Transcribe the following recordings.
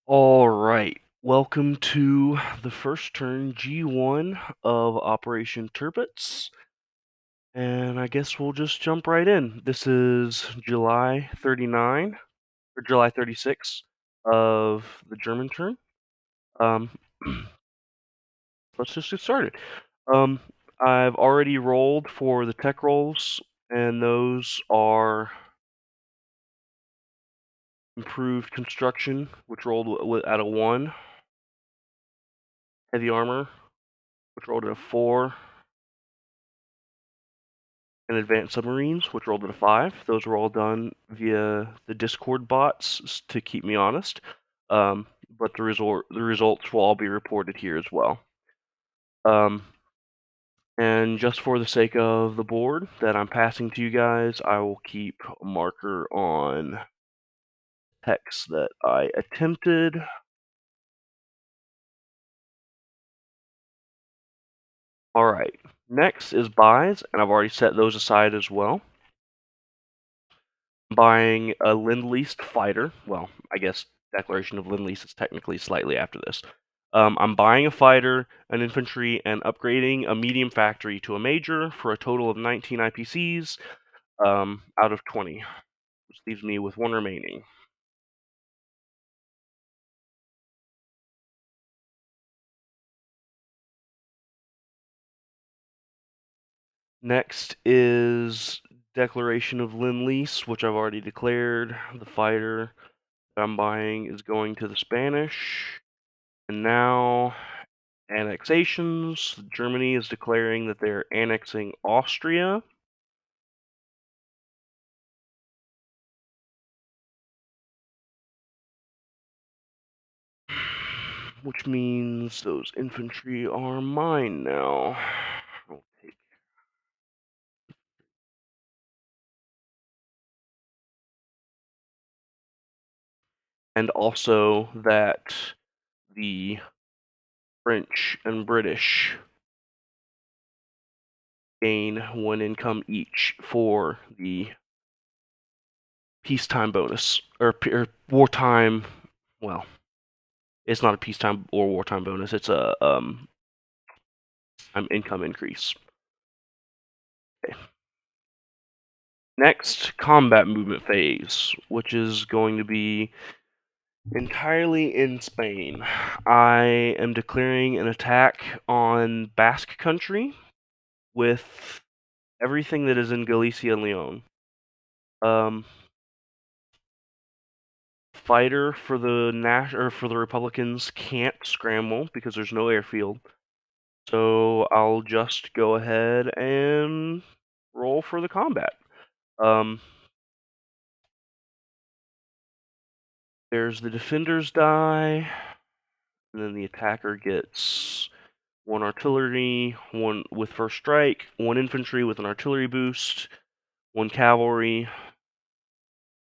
All right. Welcome to the first turn G1 of Operation Tirpitz. And I guess we'll just jump right in. This is July 39 or July 36 of the German turn. Um, let's just get started. Um, I've already rolled for the tech rolls, and those are improved construction, which rolled at a 1, heavy armor, which rolled at a 4, and advanced submarines, which rolled at a 5. Those were all done via the Discord bots to keep me honest. But the results will all be reported here as well. And just for the sake of the board that I'm passing to you guys, I will keep a marker on text that I attempted. Alright, next is buys, and I've already set those aside as well. Buying a Lend-Lease fighter. Well, I guess Declaration of Lend-Lease is technically slightly after this. I'm buying a fighter, an infantry, and upgrading a medium factory to a major for a total of 19 IPCs out of 20, which leaves me with 1 remaining. Next is Declaration of Lend-Lease, which I've already declared. The fighter that I'm buying is going to the Spanish. And now annexations. Germany is declaring that they're annexing Austria. Which means those infantry are mine now. I'll take. And also that the French and British gain 1 income each for the peacetime bonus or wartime. Well, it's not a peacetime or wartime bonus. It's a income increase. Okay. Next, combat movement phase, which is going to be entirely in Spain. I am declaring an attack on Basque Country with everything that is in Galicia and Leon. Fighter for the Republicans can't scramble because there's no airfield. So I'll just go ahead and roll for the combat. There's the defender's die, and then the attacker gets 1 artillery, 1 with first strike, 1 infantry with an artillery boost, 1 cavalry.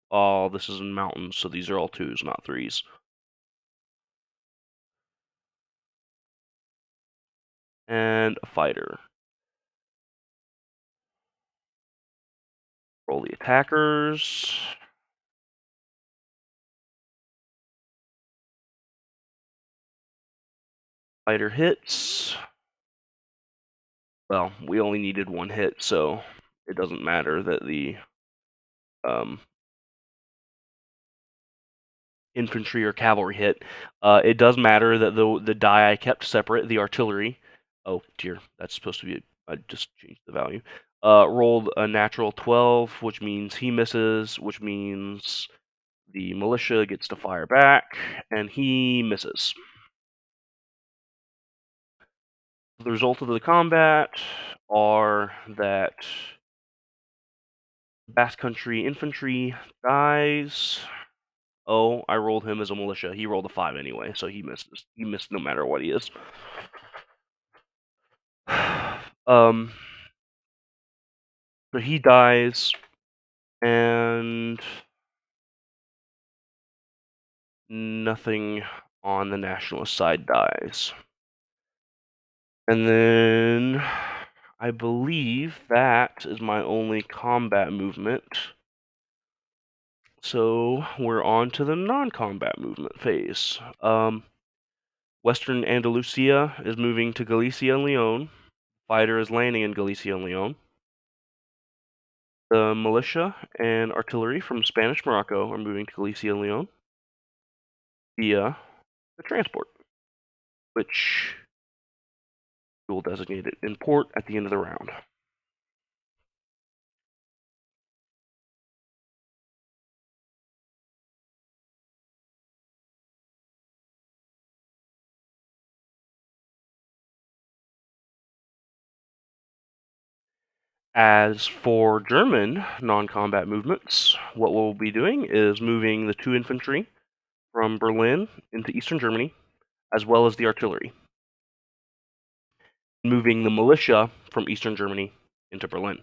Oh, this is in mountains, so these are all 2s, not 3s. And a fighter. Roll the attackers. Fighter hits. Well, we only needed 1 hit, so it doesn't matter that the infantry or cavalry hit. It does matter that the die I kept separate, the artillery. Oh dear, that's supposed to be. I just changed the value. Rolled a natural 12, which means he misses, which means the militia gets to fire back, and he misses. The result of the combat are that Basque Country infantry dies. Oh, I rolled him as a militia. He rolled a 5 anyway, so he misses. He missed no matter what he is. So he dies, and nothing on the nationalist side dies. And then I believe that is my only combat movement. So we're on to the non-combat movement phase. Western Andalusia is moving to Galicia and Leon. Fighter is landing in Galicia and Leon. The militia and artillery from Spanish Morocco are moving to Galicia and Leon via the transport, which we will designate it in port at the end of the round. As for German non-combat movements, what we'll be doing is moving the 2 infantry from Berlin into eastern Germany, as well as the artillery. Moving the militia from eastern Germany into Berlin.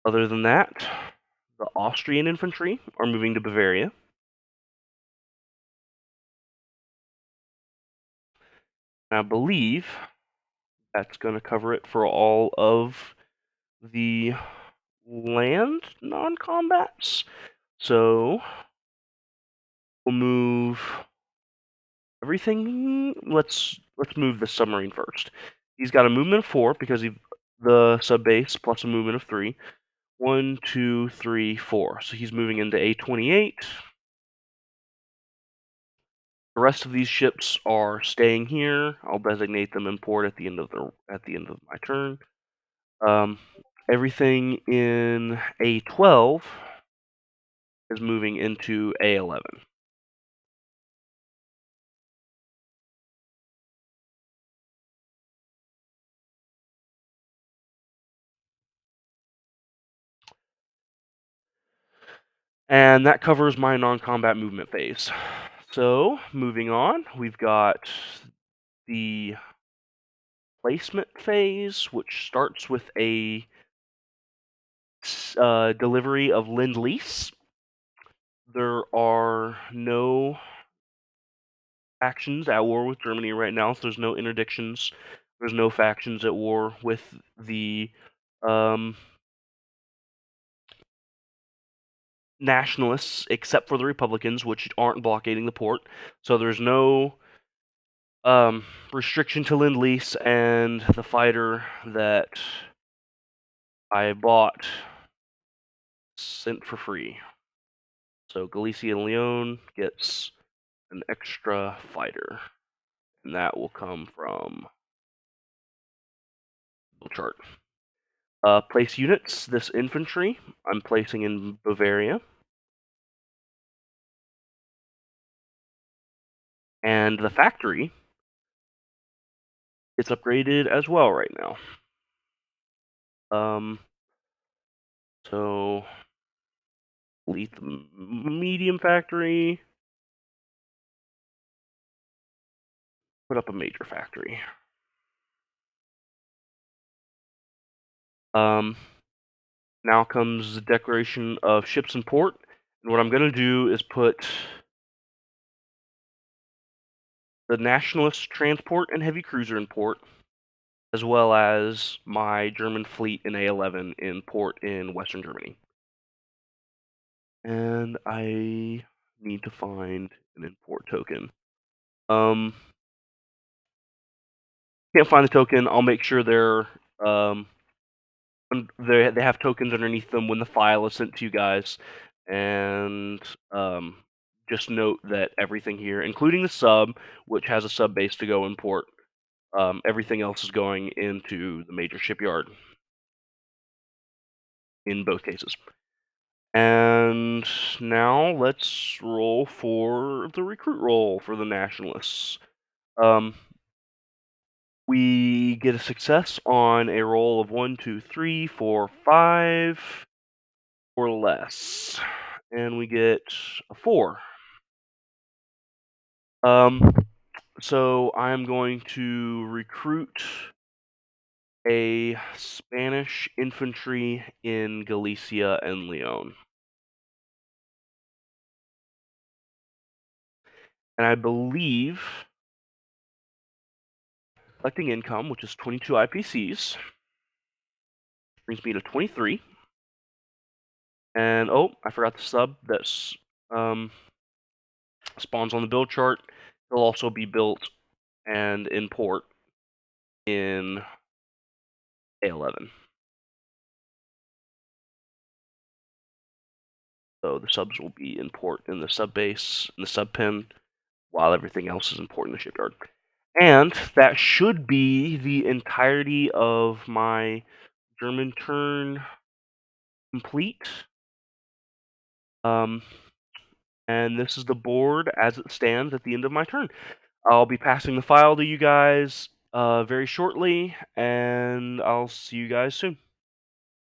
Other than that, the Austrian infantry are moving to Bavaria. And I believe that's going to cover it for all of the land non-combats. So we'll move everything. Let's move the submarine first. He's got a movement of 4 because the sub base plus a movement of 3. 1, 2, 3, 4. So he's moving into A28. The rest of these ships are staying here. I'll designate them in port at the end of my turn. Everything in A12 is moving into A11. And that covers my non-combat movement phase. So, moving on, we've got the placement phase, which starts with a delivery of Lend-Lease. There are no factions at war with Germany right now, so there's no interdictions. There's no factions at war with the nationalists, except for the Republicans, which aren't blockading the port. So there's no restriction to Lend-Lease, and the fighter that I bought sent for free. So Galicia and Leon gets an extra fighter, and that will come from the chart. Place units. This infantry I'm placing in Bavaria. And the factory gets upgraded as well right now. So delete the medium factory, put up a major factory. Now comes the declaration of ships in port, and what I'm going to do is put the nationalist transport and heavy cruiser in port, as well as my German fleet in A11 in port in Western Germany. And I need to find an import token. Can't find the token. I'll make sure they have tokens underneath them when the file is sent to you guys, and just note that everything here, including the sub, which has a sub base to go import, everything else is going into the major shipyard in both cases. And now let's roll for the recruit roll for the nationalists. We get a success on a roll of 1, 2, 3, 4, 5, or less, and we get a 4. So I'm going to recruit a Spanish infantry in Galicia and Leon. And I believe collecting income, which is 22 IPCs, brings me to 23. And oh, I forgot the sub that's spawns on the build chart. It'll also be built and in port in A11. So the subs will be in port in the sub base, in the sub pin, while everything else is in port in the shipyard. And that should be the entirety of my German turn complete. Um, and this is the board as it stands at the end of my turn. I'll be passing the file to you guys very shortly, and I'll see you guys soon.